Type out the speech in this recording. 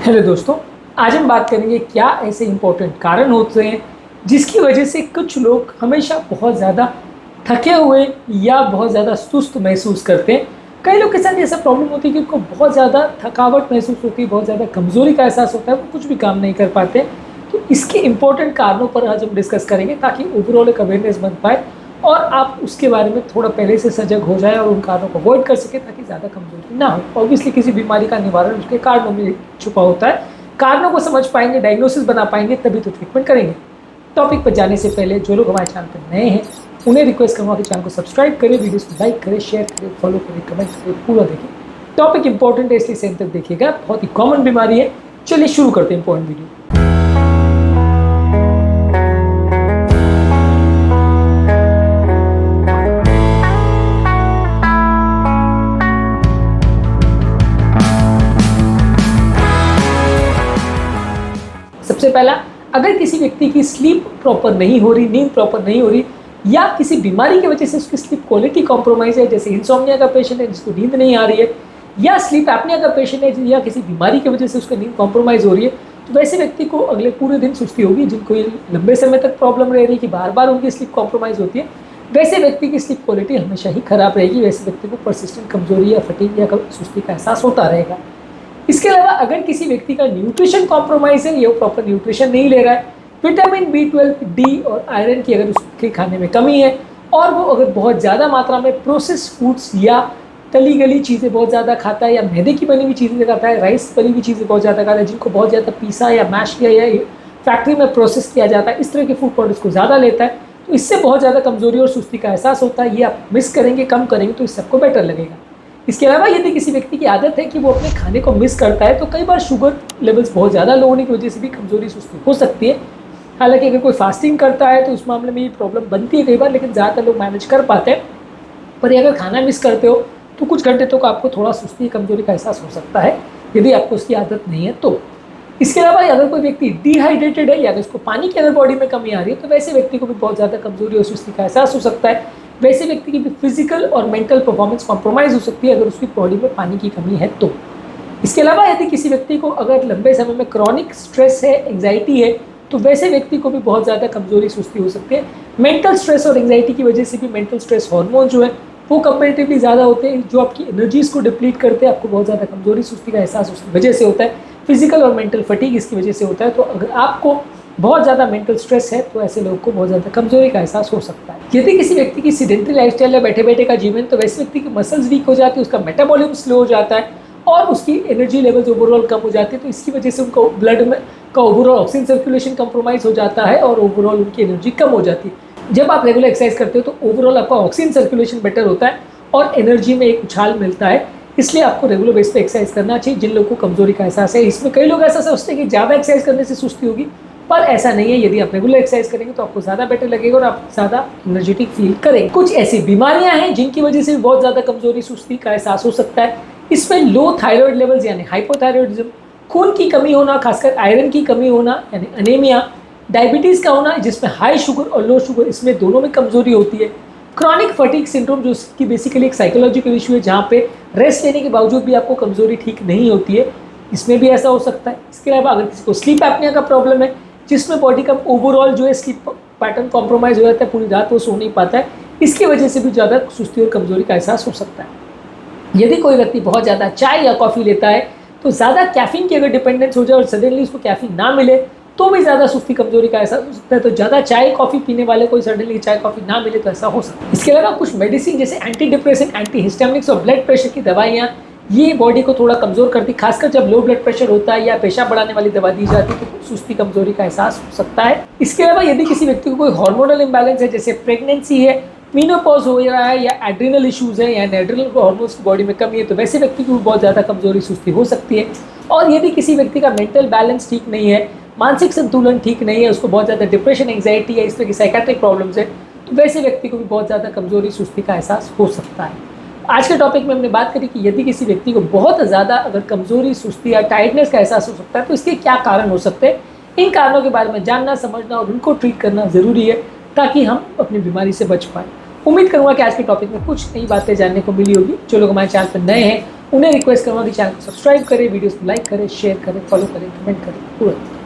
Hello दोस्तों, आज हम बात करेंगे क्या ऐसे इम्पोर्टेंट कारण होते हैं जिसकी वजह से कुछ लोग हमेशा बहुत ज़्यादा थके हुए या बहुत ज़्यादा सुस्त महसूस करते हैं। कई लोग के साथ ऐसा प्रॉब्लम होती है कि उनको बहुत ज़्यादा थकावट महसूस होती है, बहुत ज़्यादा कमज़ोरी का एहसास होता है, वो कुछ भी काम नहीं कर पाते। तो इसके इम्पोर्टेंट कारणों पर आज हम डिस्कस करेंगे ताकि ओवरऑल एक अवेयरनेस बन पाए और आप उसके बारे में थोड़ा पहले से सजग हो जाए और उन कारणों को अवॉइड कर सके ताकि ज़्यादा कमजोरी ना हो। ऑब्वियसली किसी बीमारी का निवारण उसके कारणों में छुपा होता है। कारणों को समझ पाएंगे, डायग्नोसिस बना पाएंगे, तभी तो ट्रीटमेंट करेंगे। टॉपिक पर जाने से पहले जो लोग हमारे चैनल पर नए हैं उन्हें रिक्वेस्ट करूँगा कि चैनल को सब्सक्राइब करें, वीडियोस को लाइक करें, शेयर करें, फॉलो करें, कमेंट करें, पूरा देखें। टॉपिक इंपॉर्टेंट है इसलिए सेंटर देखिएगा, बहुत ही कॉमन बीमारी है। चलिए शुरू करते हैं इंपॉर्टेंट वीडियो। सबसे पहला, अगर किसी व्यक्ति की स्लीप प्रॉपर नहीं हो रही, नींद प्रॉपर नहीं हो रही या किसी बीमारी की वजह से उसकी स्लीप क्वालिटी कॉम्प्रोमाइज है, जैसे इंसोम्निया का पेशेंट है जिसको नींद नहीं आ रही है, या स्लीप एपनिया का पेशेंट है या किसी बीमारी की वजह से उसका नींद कॉम्प्रोमाइज हो रही है, तो वैसे व्यक्ति को अगले पूरे दिन सुस्ती होगी। जिनको ये लंबे समय तक प्रॉब्लम रह रही है कि बार बार उनकी स्लीप कॉम्प्रोमाइज होती है, वैसे व्यक्ति की स्लीप क्वालिटी हमेशा ही खराब रहेगी। वैसे व्यक्ति को परसिस्टेंट कमजोरी या फटीग या सुस्ती का एहसास होता रहेगा। इसके अलावा अगर किसी व्यक्ति का न्यूट्रिशन कॉम्प्रोमाइज है, ये वो प्रॉपर न्यूट्रिशन नहीं ले रहा है, विटामिन B12, डी और आयरन की अगर उसके खाने में कमी है और वो अगर बहुत ज़्यादा मात्रा में प्रोसेस्ड फूड्स या तली गली चीज़ें बहुत ज़्यादा खाता है या मैदे की बनी हुई चीज़ें खाता है, राइस बनी हुई चीज़ें बहुत ज़्यादा खाता है, जिनको बहुत ज़्यादा पीसा या मैश किया या फैक्ट्री में प्रोसेस किया जाता है, इस तरह के फूड प्रोडक्ट्स को ज़्यादा लेता है, तो इससे बहुत ज़्यादा कमजोरी और सुस्ती का एहसास होता है। ये आप मिस करेंगे, कम करेंगे तो इससे आपको बेटर लगेगा। इसके अलावा यदि किसी व्यक्ति की आदत है कि वो अपने खाने को मिस करता है, तो कई बार शुगर लेवल्स बहुत ज़्यादा लो होने की वजह से भी कमजोरी सुस्ती हो सकती है। हालांकि अगर कोई फास्टिंग करता है तो उस मामले में ये प्रॉब्लम बनती है कई बार, लेकिन ज़्यादातर लोग मैनेज कर पाते हैं। पर ये अगर खाना मिस करते हो तो कुछ घंटे तक आपको थोड़ा सुस्ती कमजोरी का एहसास हो सकता है, यदि आपको उसकी आदत नहीं है तो। इसके अलावा अगर कोई व्यक्ति डिहाइड्रेटेड है या अगर उसको पानी की अगर बॉडी में कमी आ रही है, तो वैसे व्यक्ति को भी बहुत ज़्यादा कमजोरी और सुस्ती का एहसास हो सकता है। वैसे व्यक्ति की भी फिजिकल और मेंटल परफॉर्मेंस कॉम्प्रोमाइज़ हो सकती है अगर उसकी बॉडी में पानी की कमी है तो। इसके अलावा यदि किसी व्यक्ति को अगर लंबे समय में क्रॉनिक स्ट्रेस है, एंग्जाइटी है, तो वैसे व्यक्ति को भी बहुत ज़्यादा कमजोरी सुस्ती हो सकती है। मेंटल स्ट्रेस और एंग्जाइटी की वजह से भी मेंटल स्ट्रेस हार्मोन जो है वो कंपेरेटिवली ज़्यादा होते हैं, जो आपकी एनर्जीज़ को डिप्लीट करते हैं। आपको बहुत ज़्यादा कमजोरी सुस्ती का एहसास उसकी वजह से होता है। फिजिकल और मेंटल फटीग इसकी वजह से होता है। तो अगर आपको बहुत ज़्यादा मेंटल स्ट्रेस है तो ऐसे लोगों को बहुत ज़्यादा कमजोरी का एहसास हो सकता है। यदि किसी व्यक्ति की सीडेंटरी लाइफस्टाइल है, बैठे बैठे का जीवन, तो वैसे व्यक्ति की मसल्स वीक हो जाती है, उसका मेटाबॉलिज्म स्लो हो जाता है और उसकी एनर्जी लेवल्स ओवरऑल कम हो जाती है। तो इसकी वजह से उनको ब्लड में का ओवरऑल ऑक्सीजन सर्कुलेशन कंप्रोमाइज हो जाता है और ओवरऑल उनकी एनर्जी कम हो जाती है। जब आप रेगुलर एक्सरसाइज करते हो तो ओवरऑल आपका ऑक्सीजन सर्कुलेशन बेटर होता है और एनर्जी में एक उछाल मिलता है। इसलिए आपको रेगुलर बेस पे एक्सरसाइज करना चाहिए जिन लोगों को कमजोरी का एहसास है। इसमें कई लोग ऐसा सोचते हैं कि ज़्यादा एक्सरसाइज करने से सुस्ती होगी, पर ऐसा नहीं है। यदि आप रेगुलर एक्सरसाइज करेंगे तो आपको ज़्यादा बेटर लगेगा और आप ज़्यादा एनर्जेटिक फील करेंगे। कुछ ऐसी बीमारियां हैं जिनकी वजह से भी बहुत ज़्यादा कमजोरी सुस्ती का एहसास हो सकता है। इसमें लो थायराइड लेवल्स यानी हाइपोथायराइडिज्म, खून की कमी होना, खासकर आयरन की कमी होना यानी अनेमिया, डायबिटीज़ का होना जिसमें हाई शुगर और लो शुगर, इसमें दोनों में कमजोरी होती है। क्रॉनिक फटीग सिंड्रोम जो कि बेसिकली एक साइकोलॉजिकल इशू है, जहाँ पे रेस्ट लेने के बावजूद भी आपको कमजोरी ठीक नहीं होती है, इसमें भी ऐसा हो सकता है। इसके अलावा अगर किसी को स्लीप एपनिया का प्रॉब्लम है, जिसमें बॉडी का ओवरऑल जो है स्लीप पैटर्न कॉम्प्रोमाइज़ हो जाता है, पूरी रात वो सो नहीं पाता है, इसकी वजह से भी ज़्यादा सुस्ती और कमजोरी का एहसास हो सकता है। यदि कोई व्यक्ति बहुत ज़्यादा चाय या कॉफ़ी लेता है, तो ज़्यादा कैफीन की अगर डिपेंडेंस हो जाए और सडनली उसको कैफीन ना मिले तो भी ज़्यादा सुस्ती कमजोरी का एहसास हो सकता है। तो ज़्यादा चाय कॉफ़ी पीने वाले कोई सडनली चाय कॉफ़ी ना मिले तो ऐसा हो सकता है। इसके अलावा कुछ मेडिसिन जैसे एंटी डिप्रेसेंट, एंटी हिस्टामिनिक्स और ब्लड प्रेशर की दवाइयाँ ये बॉडी को थोड़ा कमज़ोर करती, खासकर जब लो ब्लड प्रेशर होता है या पेशाब बढ़ाने वाली दवा दी जाती है तो सुस्ती कमजोरी का एहसास हो सकता है। इसके अलावा यदि किसी व्यक्ति को कोई हार्मोनल इम्बैलेंस है, जैसे प्रेगनेंसी है, मीनोपॉज हो रहा है या एड्रिनल इश्यूज़ है या एड्रिनल हार्मोन्स की बॉडी में कमी है, तो वैसे व्यक्ति को बहुत ज़्यादा कमजोरी सुस्ती हो सकती है। और यदि किसी व्यक्ति का मेंटल बैलेंस ठीक नहीं है, मानसिक संतुलन ठीक नहीं है, उसको बहुत ज़्यादा डिप्रेशन, एंग्जाइटी या इस तरह की साइकेट्रिक प्रॉब्लम्स है, तो वैसे व्यक्ति को भी बहुत ज़्यादा कमजोरी सुस्ती का एहसास हो सकता है। आज के टॉपिक में हमने बात करी कि यदि किसी व्यक्ति को बहुत ज़्यादा अगर कमजोरी, सुस्ती या टायर्डनेस का एहसास हो सकता है तो इसके क्या कारण हो सकते हैं। इन कारणों के बारे में जानना, समझना और उनको ट्रीट करना ज़रूरी है ताकि हम अपनी बीमारी से बच पाएँ। उम्मीद करूँगा कि आज के टॉपिक में कुछ नई बातें जानने को मिली होगी। जो लोग हमारे चैनल पर नए हैं उन्हें रिक्वेस्ट करूँगा कि चैनल को सब्सक्राइब करें, वीडियोस को लाइक करें, शेयर करें, फॉलो करें, कमेंट करें तुरंत।